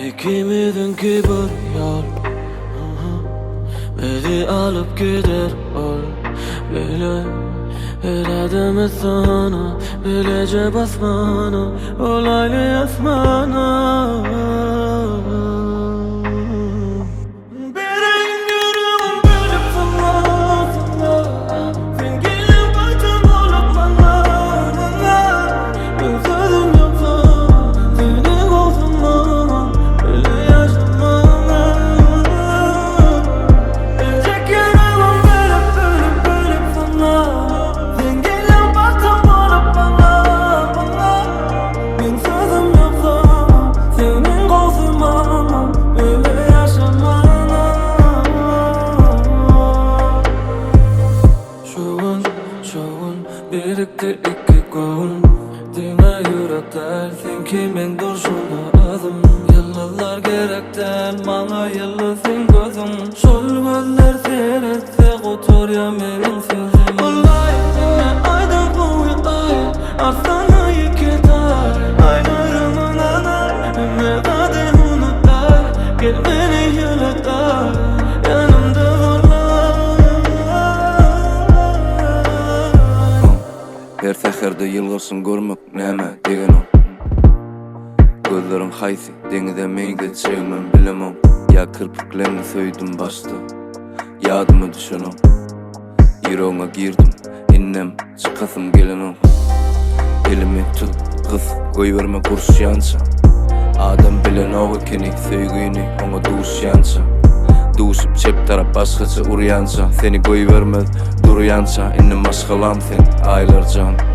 İkimizinki bir yol, bizi alıp gider ol. Böyle her adımı sana, bilece basmana, olaylı asmana. Birikti iki gün Dine yürek del Sen kimin durşuna adım Yıllar gerek del Bana yıllı sen gözüm Şol gözler seyretse Kotor ya menin sözüm Olay dinle ayda kuyu ay Arsana iki tar Aylarımın anar Ümme kade unutar Gel beni yületar Yanımda her seherde yılgırsın görmek näme degen o. Gözlerin haýsy deňide meňde çegmen bilemem. Ya kirpiklerini söýdüm başta Yadyma düşen o. Ýüregiňe girdim innem çykasym gelen o. Elimi tut kız goýberme kurşýança. Adam bilen o ekeni söýgüni oňa duşýança. Duşup çep tarap başgaça uryança. Seni goýbermez duryança. Innem aşgalam sen aylarcan.